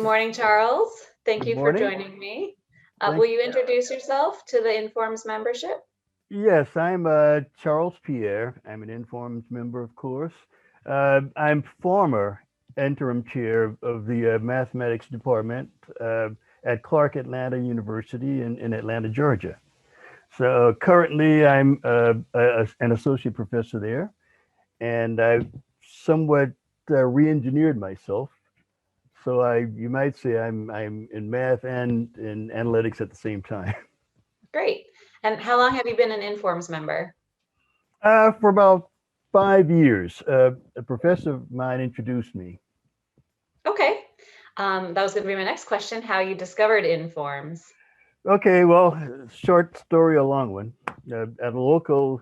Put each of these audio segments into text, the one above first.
morning, Charles. Thank Good you for morning. joining me. Thank Will you introduce yourself to the Informs membership? Yes, I'm Charles Pierre. I'm an Informed member, of course. I'm former interim chair of the mathematics department at Clark Atlanta University in Atlanta, Georgia. So currently, I'm an associate professor there, and I've somewhat re-engineered myself. So you might say, I'm in math and in analytics at the same time. Great. And how long have you been an Informs member? For about 5 years, a professor of mine introduced me. Okay. That was going to be my next question, how you discovered Informs. Okay, well, short story, a long one. At a local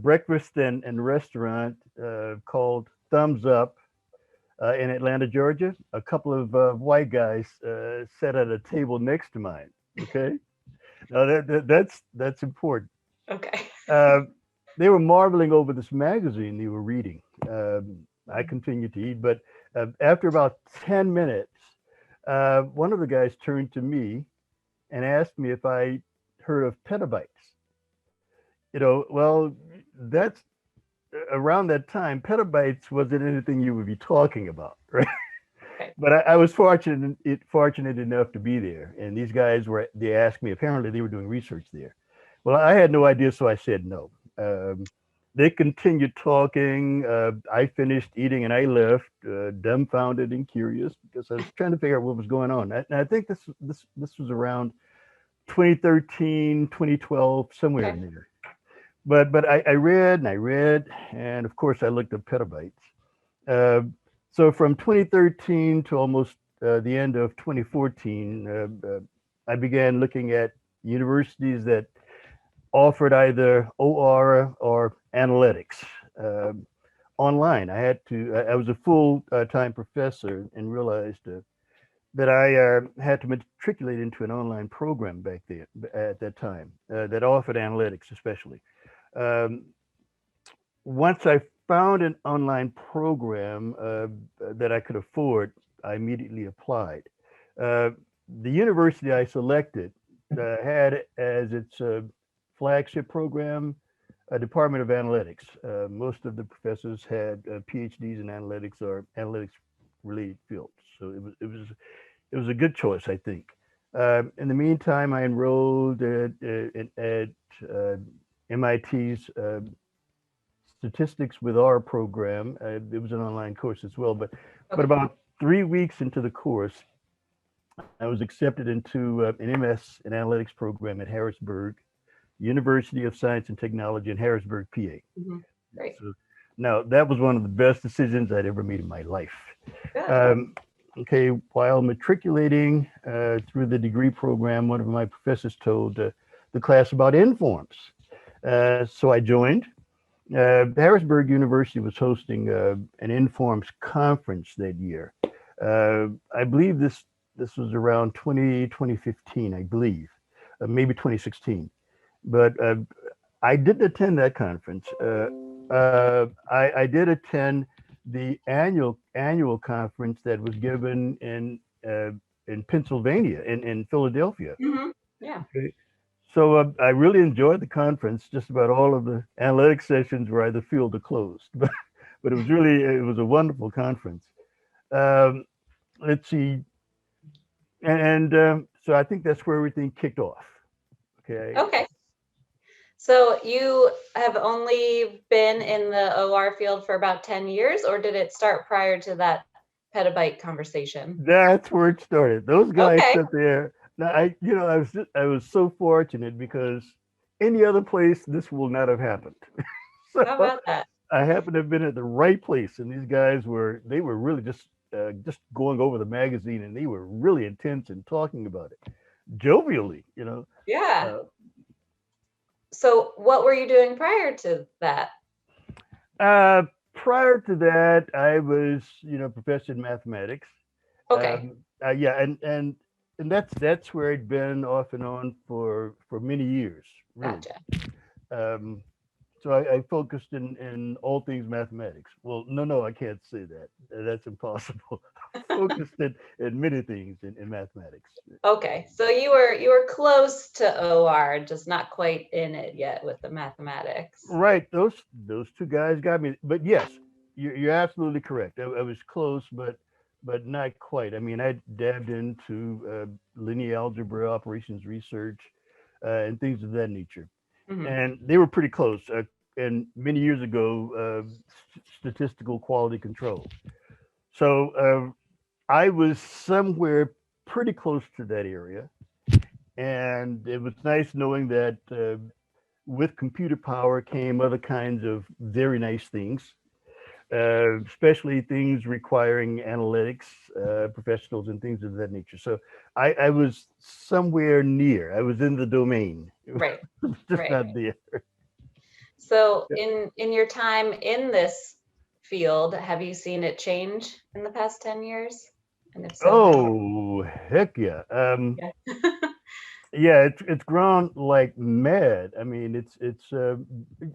breakfast and restaurant called Thumbs Up in Atlanta, Georgia, a couple of white guys sat at a table next to mine. Okay, now that's important. Okay. Uh, they were marveling over this magazine they were reading. I continued to eat, but after about 10 minutes, one of the guys turned to me and asked me if I heard of petabytes. Well, that's around that time, petabytes wasn't anything you would be talking about, right? Okay. But I was fortunate enough to be there, and these guys they asked me. Apparently, they were doing research there. Well, I had no idea, so I said no. They continued talking. I finished eating and I left, dumbfounded and curious because I was trying to figure out what was going on. And I think this was around 2013, 2012, somewhere in Okay. there. But I read and I read, and of course I looked at petabytes. Uh, so from 2013 to almost the end of 2014, I began looking at universities that offered either OR or analytics online. I was a full time professor and realized that I had to matriculate into an online program back there at that time that offered analytics, especially. Um, Once I found an online program that I could afford, I immediately applied. Uh, the university I selected had as its flagship program a Department of Analytics. Most of the professors had PhDs in analytics or analytics related fields, so it was a good choice, I think. In the meantime, I enrolled at MIT's statistics with our program. It was an online course as well, but Okay. about 3 weeks into the course, I was accepted into an MS in analytics program at Harrisburg, University of Science and Technology in Harrisburg, PA. Mhm. Great. So now that was one of the best decisions I'd ever made in my life. Good. Um, okay, while matriculating through the degree program, one of my professors told the class about informs. So I joined. Harrisburg University was hosting an Informs conference that year. I believe this was around 2015, I believe, maybe 2016. But I didn't attend that conference. I did attend the annual conference that was given in Pennsylvania, in Philadelphia. Yeah. Okay. So I really enjoyed the conference. Just about all of the analytics sessions were either filled or closed, but it was a wonderful conference. Um, let's see, and so I think that's where everything kicked off. Okay. Okay. So you have only been in the OR field for about 10 years, or did it start prior to that petabyte conversation? That's where it started. Those guys Okay. sit there. Now I was so fortunate because any other place this will not have happened. How So about that? I happened to have been at the right place, and these guys were really just going over the magazine, and they were really intense in talking about it, jovially. Yeah. Uh, So what were you doing prior to that? uh, Prior to that, I was professor in mathematics. Okay. Yeah, and that's where I'd been off and on for many years, really. Gotcha. Um, So I focused in all things mathematics. Well, no, I can't say that. That's impossible. Focused in many things in mathematics. Okay, so you were close to OR, just not quite in it yet with the mathematics. Right. Those two guys got me. But yes, you're absolutely correct. I was close, but not quite. I mean, I dabbed into linear algebra, operations research, and things of that nature, Hmm. and they were pretty close. And many years ago, statistical quality control. So I was somewhere pretty close to that area, and it was nice knowing that with computer power came other kinds of very nice things, especially things requiring analytics professionals and things of that nature. So I was somewhere near. I was in the domain. It Right, was just right. not there. So in your time in this field, have you seen it change in the past 10 years? And if so, how? Oh heck yeah. Yeah. Yeah, it's grown like mad. I mean, it's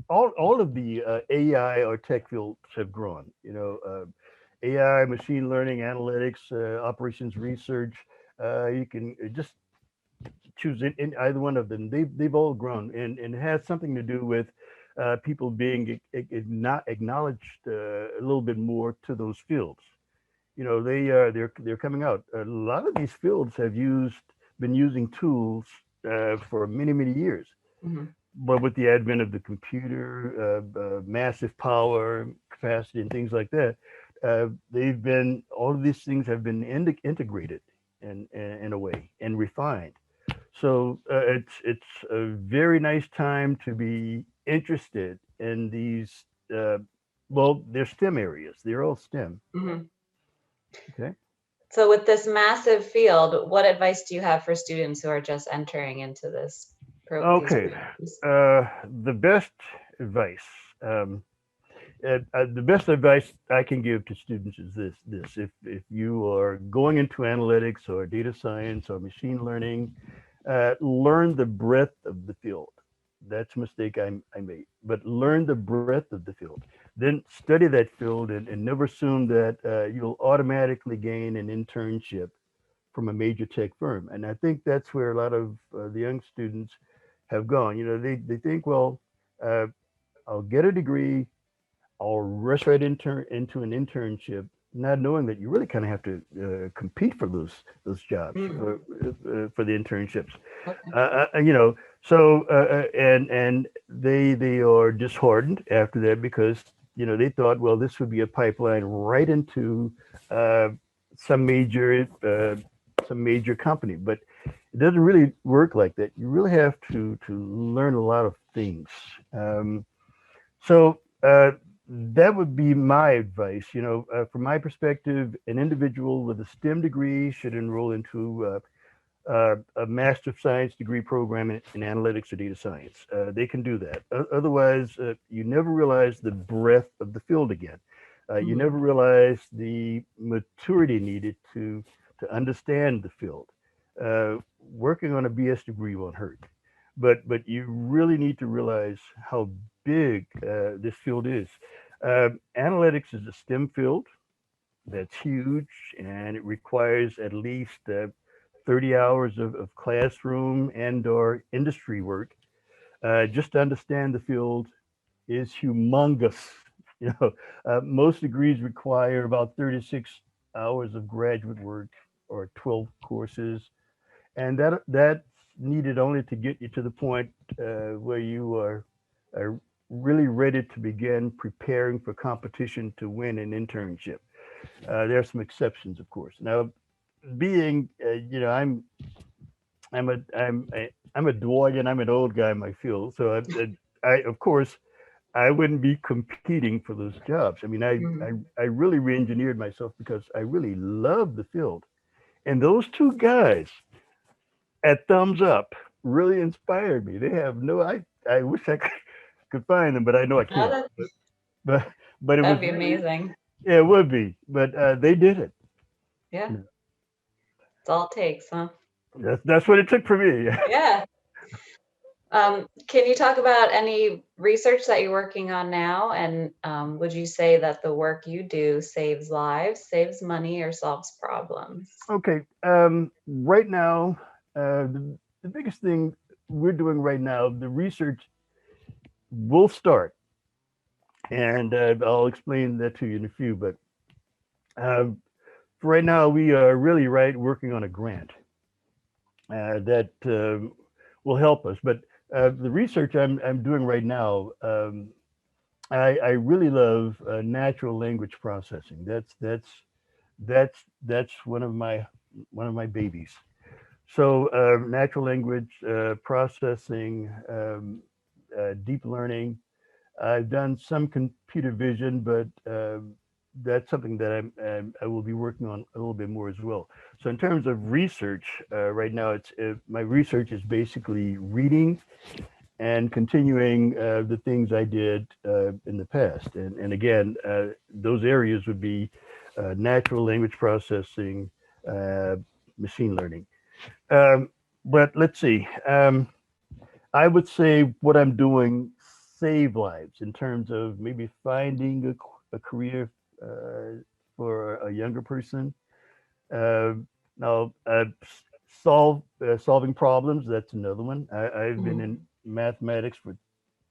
all of the AI or tech fields have grown. AI, machine learning, analytics, operations research. You can just choose in either one of them. They've all grown, and it has something to do with people being not acknowledged a little bit more to those fields. They're coming out. A lot of these fields have been using tools for many years, Hmm. but with the advent of the computer, massive power, capacity, and things like that, they've been all of these things have been integrated in a way and refined. So it's a very nice time to be interested in these. Well, they're STEM areas. They're all STEM. Hmm. Okay. So with this massive field, what advice do you have for students who are just entering into these Okay. programs? The best advice. Um, the best advice I can give to students is this: if you are going into analytics or data science or machine learning, learn the breadth of the field. That's a mistake I made. But learn the breadth of the field. Then study that field and never assume that you'll automatically gain an internship from a major tech firm. And I think that's where a lot of the young students have gone. They think, well, uh, I'll get a degree, I'll rush right into an internship, not knowing that you really kind of have to compete for those jobs Mm, for the internships. okay. So and they are disheartened after that because they thought, well, this would be a pipeline right into uh, some major uh, some major company, but it doesn't really work like that. You really have to learn a lot of things. So that would be my advice. From my perspective, an individual with a STEM degree should enroll into a Master of Science degree program in analytics or data science. They can do that. Otherwise, you never realize the breadth of the field again. You Mhm. never realize the maturity needed to understand the field. Working on a BS degree won't hurt, but you really need to realize how big this field is. Analytics is a STEM field that's huge, and it requires at least 30 hours of classroom and or industry work just to understand the field is humongous. Most degrees require about 36 hours of graduate work or 12 courses, and that's needed only to get you to the point where you are really ready to begin preparing for competition to win an internship. There are some exceptions, of course. Now, being I'm a dwarf and I'm an old guy in my field, so I of course I wouldn't be competing for those jobs. I mean, Mhm. I really re-engineered myself because I really love the field, and those two guys at Thumbs Up really inspired me. They have no I wish I could find them, but I know I Oh, can't. But but it that'd was be really amazing. yeah, it would be, but they did it. Yeah, it's all it takes, huh? That's what it took for me. Yeah. Can you talk about any research that you're working on now? And would you say that the work you do saves lives, saves money, or solves problems? Okay. Right now, the biggest thing we're doing right now, the research will start, and I'll explain that to you in a few. But for right now, we are really working on a grant that will help us. But the research I'm doing right now, I really love natural language processing. That's one of my babies. So natural language processing, deep learning. I've done some computer vision, but that's something that I will be working on a little bit more as well. So in terms of research, right now, it's my research is basically reading and continuing the things I did in the past. And again, those areas would be natural language processing, uh, machine learning. Um, but let's see. I would say what I'm doing save lives in terms of maybe finding a career for a younger person. Uh, now, solving problems. That's another one. I've been in Mhm. mathematics for.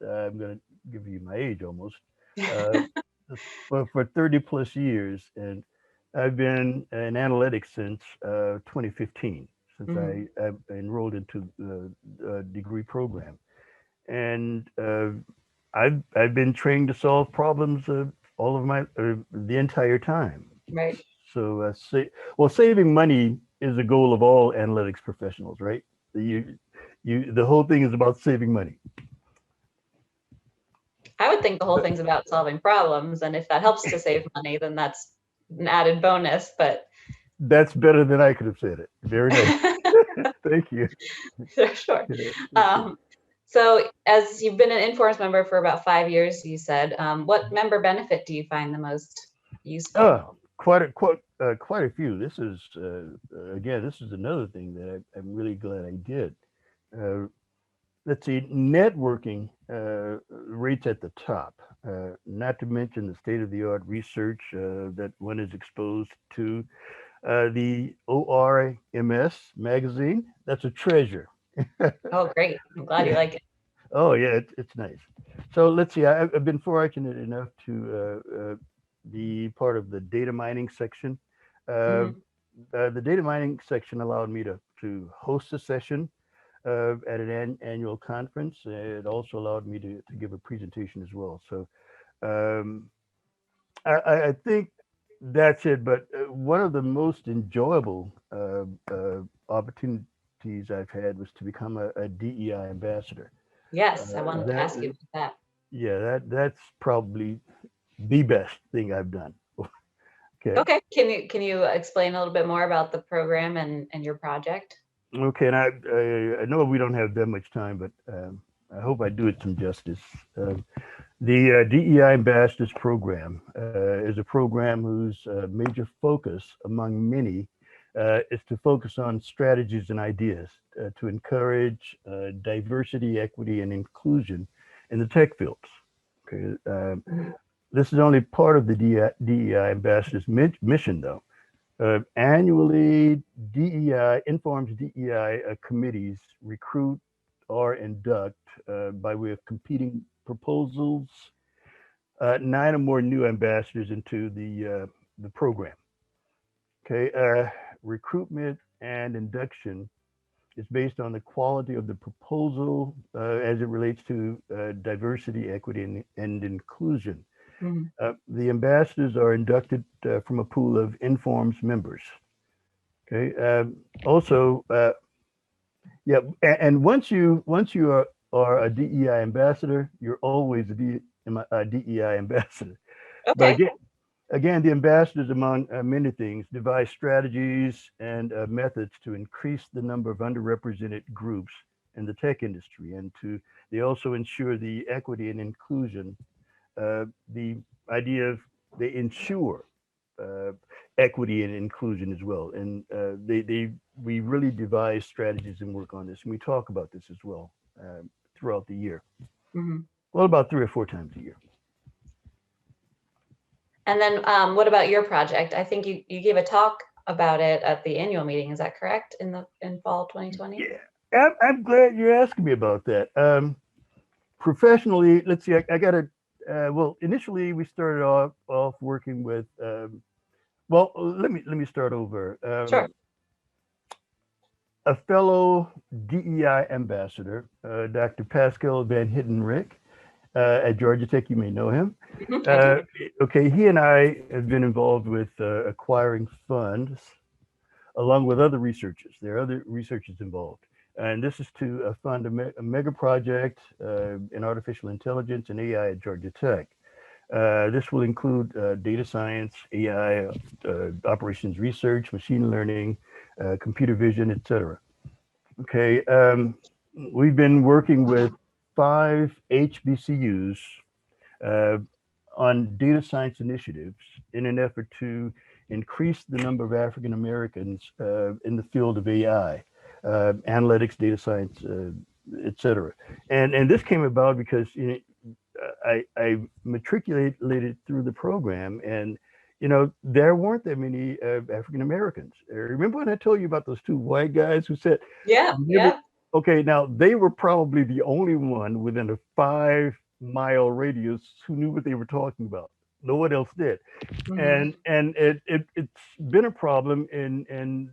I'm going to give you my age almost. Uh, for 30 plus years, and I've been in analytics since 2015, since Mhm. I enrolled into the degree program, and I've been trained to solve problems all of my the entire time. Right. So, saving money is the goal of all analytics professionals, right? You, the whole thing is about saving money. I would think the whole thing's about solving problems, and if that helps to save money, then that's an added bonus. But That's better than I could have said it. Very nice. Thank you. sure. Yeah, okay. Um, so, as you've been an Informs member for about 5 years, you said, what member benefit do you find the most useful? Oh, quite a few. This is again, this is another thing that I'm really glad I did. Uh, let's see, networking rates at the top. Not to mention the state-of-the-art research that one is exposed to. The ORMS magazine, that's a treasure. Oh, great. I'm glad you like it. Oh yeah, it's nice. So let's see. I've been fortunate enough to be part of the data mining section. Uh, Mhm. the data mining section allowed me to host a session at an annual conference. It also allowed me to give a presentation as well. So um, I think that's it. But one of the most enjoyable opportunities I've had was to become a DEI ambassador. Yes, I wanted to That ask you about that. Yeah, that's probably the best thing I've done. Okay. Okay. Can you explain a little bit more about the program and your project? Okay, and I know we don't have that much time, but I hope I do it some justice. The DEI Ambassadors Program is a program whose major focus, among many, is to focus on strategies and ideas to encourage diversity, equity, and inclusion in the tech fields. Okay, Mhm. this is only part of the DEI Ambassadors mission, though. Annually, DEI informs DEI committees recruit or induct by way of competing proposals 9 or more new ambassadors into the program. Okay, recruitment and induction is based on the quality of the proposal as it relates to diversity, equity, and inclusion. Mhm. The ambassadors are inducted from a pool of Informs members. Okay. Also, yeah, and once you are a DEI ambassador, you're always a DEI ambassador. But Okay. again, the ambassadors, among many things, devise strategies and methods to increase the number of underrepresented groups in the tech industry, and they also ensure the equity and inclusion. The idea of they ensure uh, equity and inclusion as well. And we really devise strategies and work on this. And we talk about this as well throughout the year. Hmm. Well, about 3 or 4 times a year. And then what about your project? I think you gave a talk about it at the annual meeting. Is that correct? In fall 2020? Yeah, I'm glad you're asking me about that. Professionally, let's see, I got to, well, initially we started off working with, well, let me start over. Sure. A fellow DEI ambassador, Dr. Pascal Van Hittenrick, at Georgia Tech, you may know him. Mhm, I do. Okay, he and I have been involved with acquiring funds along with other researchers. There are other researchers involved. And this is to fund a mega project in artificial intelligence and AI at Georgia Tech. This will include data science, AI, operations research, machine learning, computer vision, etc. Okay, we've been working with 5 HBCUs uh, on data science initiatives in an effort to increase the number of African Americans in the field of AI, analytics, data science, et cetera. And this came about because I matriculated through the program, and there weren't that many African Americans. Remember when I told you about those 2 white guys who said, Yeah, never, yeah. okay, now they were probably the only one within a 5-mile radius who knew what they were talking about. No one else did. Hmm. And it's been a problem in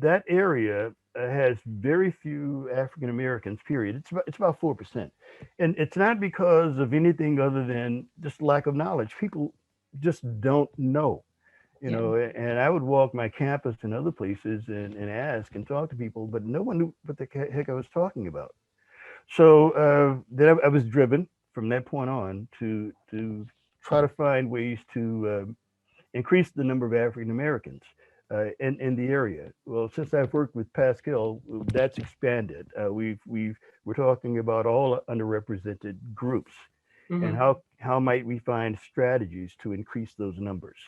that area. Has very few African Americans. Period. It's about 4%, and it's not because of anything other than just lack of knowledge. People just don't know. Yeah. And I would walk my campus and other places and ask and talk to people, but no one knew what the heck I was talking about. So then I was driven from that point on to try to find ways to increase the number of African Americans in the area. Well, since I've worked with Pascal, that's expanded. We're talking about all underrepresented groups, and Hmm. how might we find strategies to increase those numbers.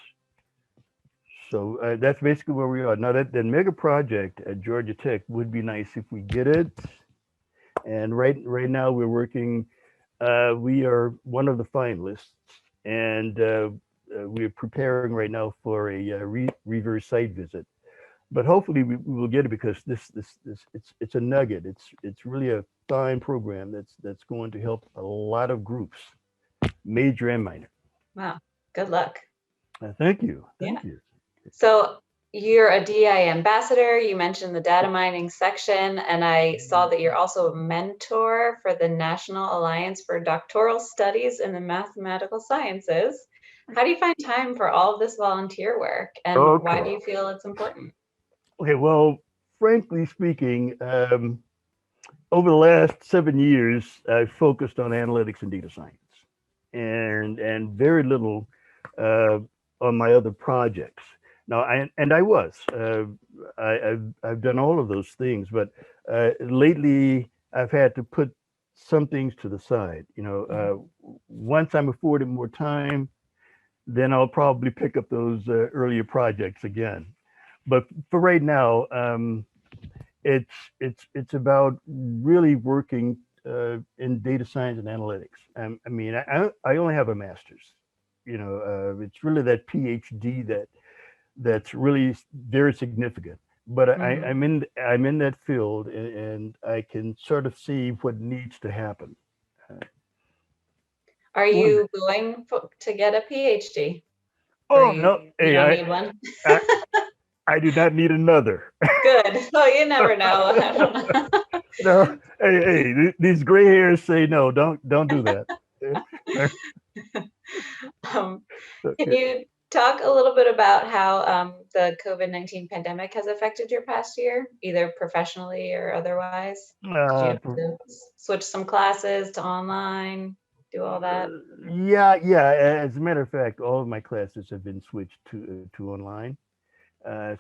So that's basically where we are now. That mega project at Georgia Tech would be nice if we get it. And right now we're working. We are one of the finalists, and we're preparing right now for a reverse site visit. But hopefully we will get it because this it's a nugget. It's really a fine program that's going to help a lot of groups, major and minor. Wow. Good luck. Thank you, Yeah. thank you. So you're a DEI ambassador. You mentioned the data mining section, and I saw that you're also a mentor for the National Alliance for Doctoral Studies in the Mathematical Sciences. How do you find time for all of this volunteer work, and why do Okay. you feel it's important? Okay. Well, frankly speaking, over the last 7 years, I've focused on analytics and data science, and very little uh, on my other projects. Now, I was I've done all of those things, but lately I've had to put some things to the side. Once I'm afforded more time, then I'll probably pick up those earlier projects again. But for right now, it's about really working in data science and analytics. I mean, I only have a master's. It's really that PhD that's really very significant. But Mhm. I'm in that field, and I can sort of see what needs to happen. Uh, Are what- you going to get a PhD, or oh you no, you hey, don't need one? I I do not need another. Good. Oh, you never know. I don't know. No, hey, these gray hairs say no. Don't do that. Um, can Okay. you talk a little bit about how the COVID-19 pandemic has affected your past year, either professionally or otherwise? Did you Uh, have to switch some classes to online, do all that? yeah. As a matter of fact, all of my classes have been switched to online.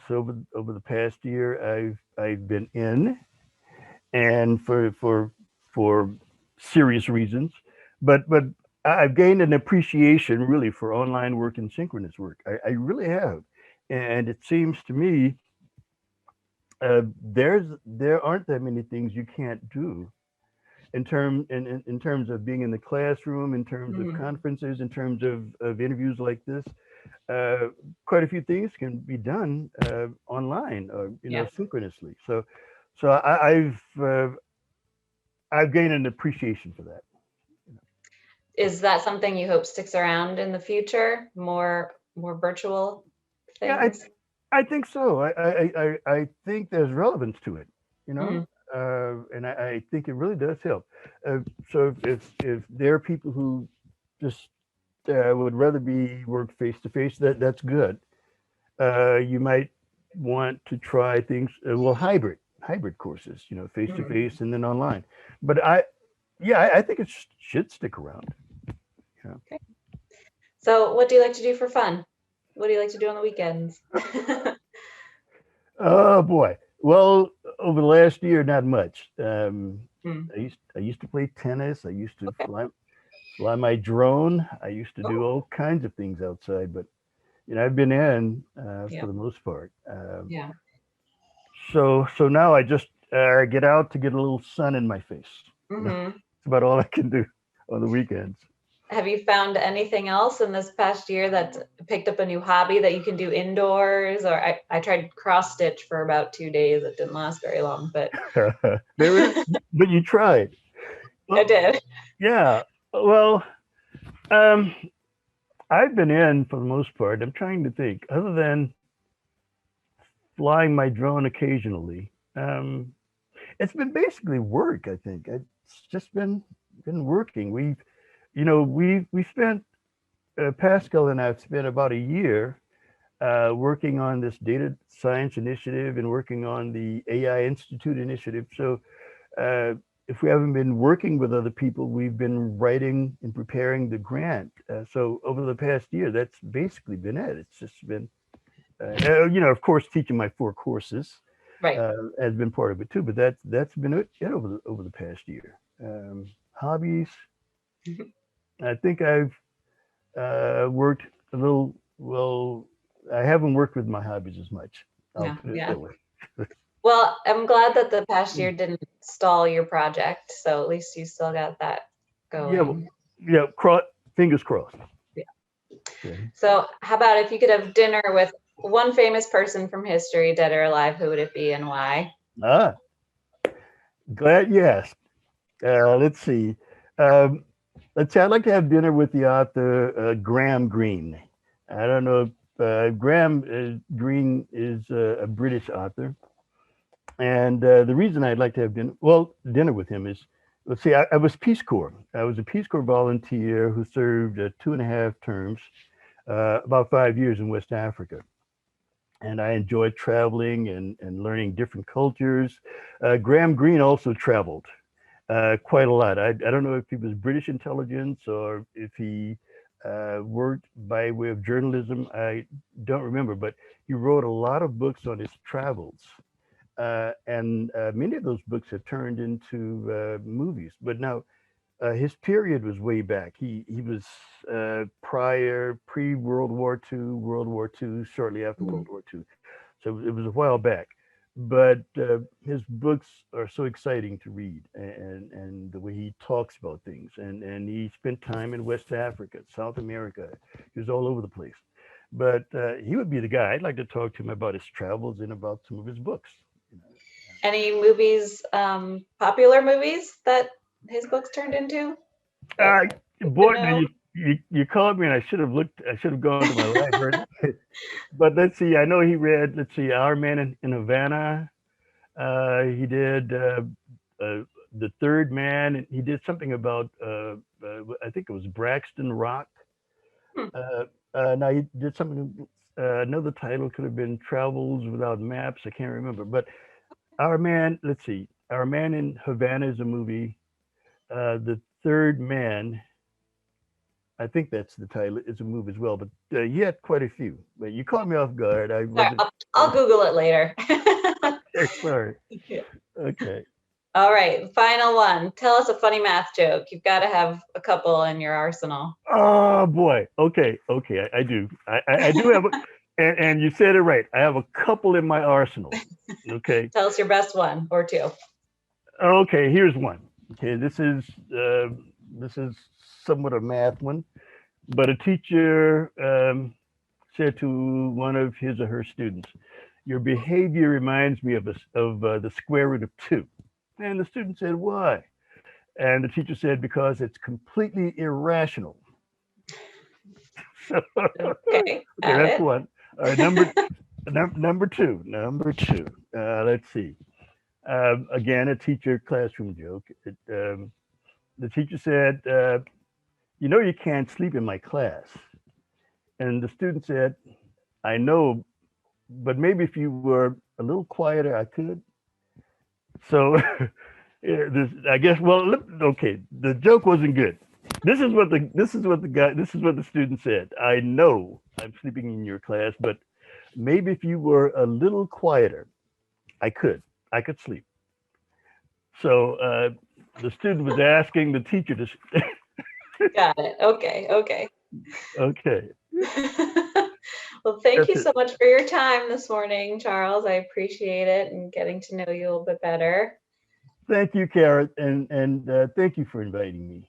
So over the past year, I've been in, and for serious reasons, but I've gained an appreciation really for online work and synchronous work. I really have, and it seems to me there aren't that many things you can't do in terms of being in the classroom, in terms of Mhm. conferences, in terms of interviews like this. Uh, Quite a few things can be done online or Yeah. synchronously. So I've gained an appreciation for that. Is that something you hope sticks around in the future? More virtual Yeah, things? I think so. I think there's relevance to it, Mhm. and I think it really does help. Uh, so if there are people who just would rather be work face to face, that's good. You might want to try things, well, hybrid courses, face to Mhm. face and then online. But yeah, I think it should stick around. Yeah. Okay. So what do you like to do for fun? What do you like to do on the weekends? Oh boy. Well, over the last year, not much. Mm. I used to play tennis. I used to Okay. fly my drone. I used to do Oh, all kinds of things outside, but I've been in yeah. for the most part. Yeah. So now I just get out to get a little sun in my face. Hmm. It's about all I can do on the weekends. Have you found anything else in this past year that's picked up a new hobby that you can do indoors? Or I tried cross stitch for about 2 days. It didn't last very long, but There, but you tried. I Well, did. yeah. Well, um, I've been in for the most part. I'm trying to think. Other than flying my drone occasionally, it's been basically work. I think it's just been working. We spent Pascal and I've spent about a year working on this data science initiative and working on the AI Institute initiative. So if we haven't been working with other people, we've been writing and preparing the grant. So over the past year, that's basically been it. It's just been, of course, teaching my 4 courses Right. has been part of it too. But that's been it over the past year. Hobbies. Mhm. I think I've worked a little. Well, I haven't worked with my hobbies as much. I'll Yeah. put it Yeah. that way. Well, I'm glad that the past year didn't stall your project. So at least you still got that Yeah, well, going. yeah. Fingers crossed. Yeah. Okay. So how about if you could have dinner with one famous person from history, dead or alive, who would it be and why? Ah, glad you asked. Let's see. Um, let's say I'd like to have dinner with the author Graham Greene. I don't know if Graham Greene is a British author, and the reason I'd like to have dinner with him is, let's see, I was Peace Corps. I was a Peace Corps volunteer who served 2.5 terms, about 5 years in West Africa. And I enjoyed traveling and learning different cultures. Graham Greene also traveled quite a lot. I don't know if he was British intelligence or if he worked by way of journalism. I don't remember, but he wrote a lot of books on his travels. And many of those books have turned into movies. But now his period was way back. He was pre World War II, World War II, shortly after Mhm. World War II. So it was a while back. But his books are so exciting to read, and the way he talks about things, and he spent time in West Africa, South America. He was all over the place. But he would be the guy. I'd like to talk to him about his travels and about some of his books. You know. Any movies, popular movies that his books turned into that Uh, you should Boy, now know? you called me, and I should have looked. I should have gone to my library. But let's see. I know he read. Let's see, Our Man in Havana. He did the Third Man. And he did something about. I think it was Braxton Rock. Hmm. Uh, Now he did something. Another title could have been Travels Without Maps. I can't remember. But Our Man. Let's see. Our Man in Havana is a movie. The Third Man. I think that's the title. It's a movie as well, but he had quite a few. But you caught me off guard. I Sorry, wasn't. I'll Google it later. Sorry. Yeah. Okay. All right, final one. Tell us a funny math joke. You've got to have a couple in your arsenal. Oh boy. Okay. Okay. I do. I do have, and you said it right. I have a couple in my arsenal. Okay. Tell us your best one or two. Okay. Here's one. Okay, this is somewhat a math one, but a teacher said to one of his or her students, "Your behavior reminds me of the square root of 2." And the student said, "Why?" And the teacher said, "Because it's completely irrational." So, Okay, okay, got that's it. one. All right, number two. Number two. Let's see. Again, a teacher classroom joke. The teacher said, "You know, you can't sleep in my class." And the student said, "I know, but maybe if you were a little quieter, I could." So, I guess. Well, okay, the joke wasn't good. This is what the student said. "I know I'm sleeping in your class, but maybe if you were a little quieter, I could. I could sleep." So the student was asking the teacher to. Got it. Okay, okay. Okay, Well, thank that's you it. so much for your time this morning, Charles. I appreciate it and getting to know you a little bit better. Thank you, Kara, and thank you for inviting me.